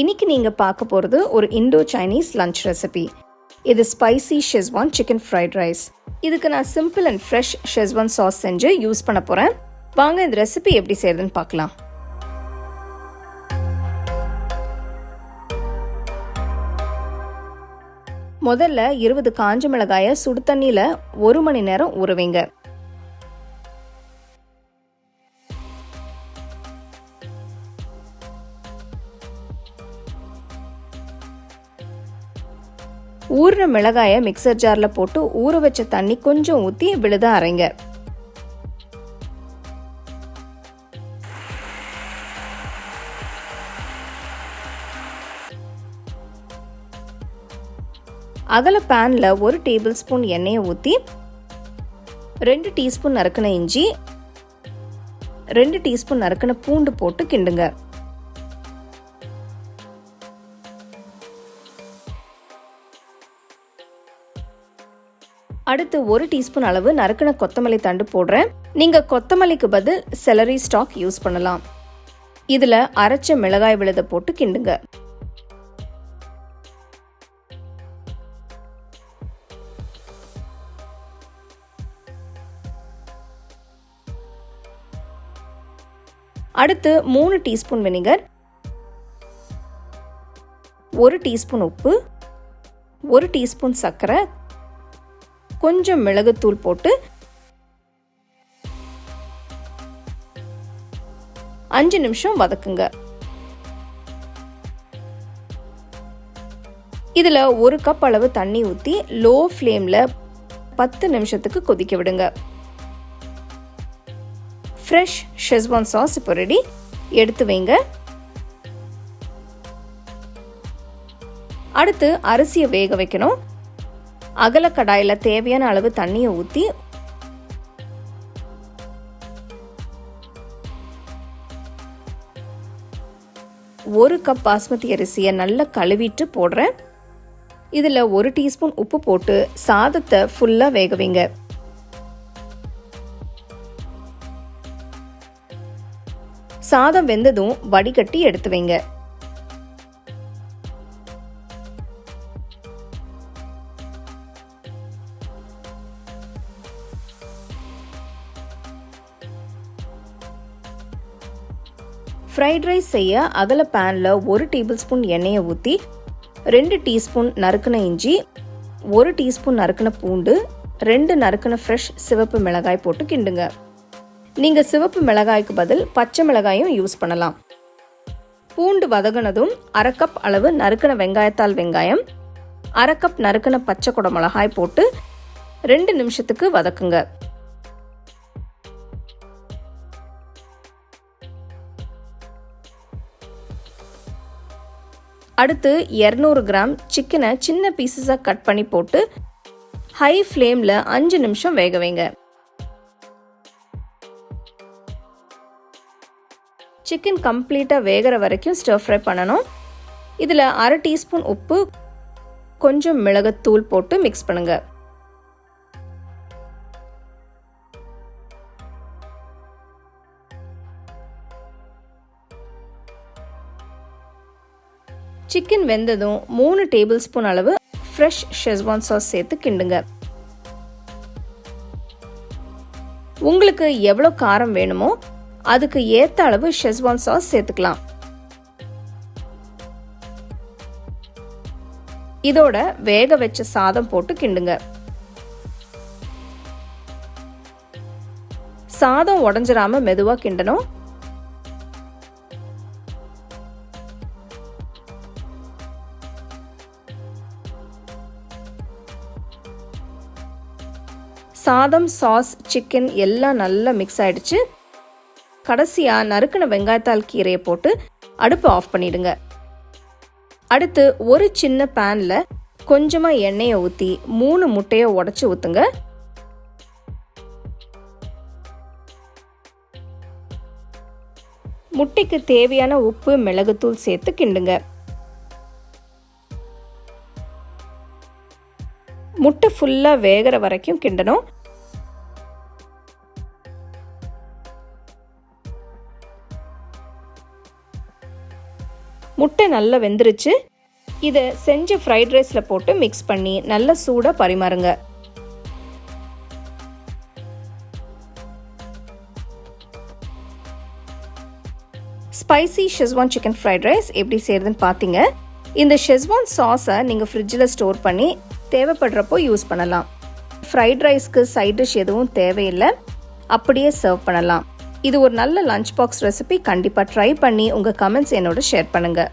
இன்னைக்கு நீங்க பார்க்க போறது ஒரு இண்டோ சைனீஸ் லஞ்ச் ரெசிபி. இது spicy Schezwan chicken fried rice. இதுக்கு நான் simple and fresh schezwan sauce செஞ்சு யூஸ் பண்ண போறேன். வாங்க இந்த ரெசிபி எப்படி செய்யறதுன்னு பார்க்கலாம். முதல்ல 20 காஞ்ச மிளகாயை சுடு தண்ணியில 1 மணி நேரம் ஊற வைங்க. ஊறுற மிளகாயை மிக்சர் ஜார்ல போட்டு ஊற வச்ச தண்ணி கொஞ்சம் ஊற்றி விழுத அரைங்க. அகல பேன்ல 1 டேபிள் ஸ்பூன் எண்ணெயை ஊற்றி 2 டீஸ்பூன் நறுக்கின இஞ்சி 2 டீஸ்பூன் நறுக்கின பூண்டு போட்டு கிண்டுங்க. அடுத்து 1 டீஸ்பூன் அளவு நறுக்கின கொத்தமல்லி தண்டு போடுறேன். நீங்க கொத்தமல்லிக்கு பதில் செலரி ஸ்டாக் யூஸ் பண்ணலாம். இதுல அரைச்ச மிளகாய் விழுத போட்டு கிண்டுங்க. அடுத்து 3 டீஸ்பூன் வினிகர், 1 டீஸ்பூன் உப்பு, 1 டீஸ்பூன் சர்க்கரை, கொஞ்சம் மிளகுத்தூள் போட்டு 5 நிமிஷம் வதக்குங்க. இதுல 1 கப் அளவு தண்ணி ஊற்றி லோ ஃப்ளேம்ல 10 நிமிஷத்துக்கு கொதிக்க விடுங்க. ஃப்ரெஷ் ஷெஸ்வான் சாஸ் இப்போ ரெடி. எடுத்து வைங்க. அடுத்து அரிசியை வேக வைக்கணும். அகல கடாயில தேவையான அளவு தண்ணியை ஊற்றி 1 கப் பாஸ்மதி அரிசியை நல்லா கழுவிட்டு போடுறேன். இதுல 1 டீஸ்பூன் உப்பு போட்டு சாதத்தை ஃபுல்லா வேக வைங்க. சாதம் வெந்ததும் வடிகட்டி எடுத்து வைங்க. ஃப்ரைட் ரைஸ் செய்ய அகல பேனில் 1 டேபிள் ஸ்பூன் எண்ணெயை ஊற்றி 2 டீஸ்பூன் நறுக்கின இஞ்சி, 1 டீஸ்பூன் நறுக்கின பூண்டு, 2 நறுக்கின ஃப்ரெஷ் சிவப்பு மிளகாய் போட்டு கிண்டுங்க. நீங்கள் சிவப்பு மிளகாய்க்கு பதில் பச்சை மிளகாயும் யூஸ் பண்ணலாம். பூண்டு வதங்கினதும் 1/2 கப் அளவு நறுக்கின வெங்காயத்தால் வெங்காயம், 1/2 கப் நறுக்கின பச்சை குடை மிளகாய் போட்டு 2 நிமிஷத்துக்கு வதக்குங்க. அடுத்து 200 கிராம் சிக்கனை சின்ன பீசஸாக கட் பண்ணி போட்டு ஹை ஃப்ளேமில் 5 நிமிஷம் வேக வைங்க. சிக்கன் கம்ப்ளீட்டாக வேகிற வரைக்கும் ஸ்டர் ஃப்ரை பண்ணணும். இதில் 1/2 டீஸ்பூன் உப்பு, கொஞ்சம் மிளகுத்தூள் போட்டு மிக்ஸ் பண்ணுங்க. சிக்கன் வெந்ததும் 3 டேபிள் ஸ்பூன் அளவு ஃப்ரெஷ் ஷெஸ்வான் சாஸ் சேர்த்து கிண்டுங்க. உங்களுக்கு எவ்வளோ காரம் வேணுமோ அதுக்கு ஏற்ற அளவு ஷெஸ்வான் சாஸ் சேர்த்துக்கலாம். இதோட வேக வச்ச சாதம் போட்டு கிண்டுங்க. சாதம் உடைஞ்சிராம மெதுவா கிண்டணும். சாதம், சாஸ், சிக்கன் எல்லாம் நல்லா மிக்ஸ் ஆயிடுச்சு. கடைசியா நறுக்கின வெங்காயத்தால் கீரையை போட்டு அடுப்பு ஆஃப் பண்ணிடுங்க. அடுத்து ஒரு சின்ன பேன்ல கொஞ்சமா எண்ணெயை ஊற்றி 3 முட்டையை உடைச்சு ஊத்துங்க. முட்டைக்கு தேவையான உப்பு, மிளகுத்தூள் சேர்த்து கிண்டுங்க. முட்டை ஃபுல்லா வேகிற வரைக்கும் கிண்டணும். முட்டை நல்லா வெந்துருச்சு. இதை செஞ்ச ஃப்ரைட் ரைஸில் போட்டு மிக்ஸ் பண்ணி நல்ல சூடாக பரிமாறுங்க. Spicy Schezwan chicken fried rice எப்படி செய்யறதுன்னு பார்த்தீங்க. இந்த ஷெஸ்வான் சாஸை நீங்கள் ஃப்ரிட்ஜில் ஸ்டோர் பண்ணி தேவைப்படுறப்போ யூஸ் பண்ணலாம். ஃப்ரைட் ரைஸ்க்கு சைட் டிஷ் எதுவும் தேவையில்லை, அப்படியே சர்வ் பண்ணலாம். இது ஒரு நல்ல லஞ்ச் பாக்ஸ் ரெசிபி. கண்டிப்பாக ட்ரை பண்ணி உங்கள் கமெண்ட்ஸ் என்னோட ஷேர் பண்ணுங்கள்.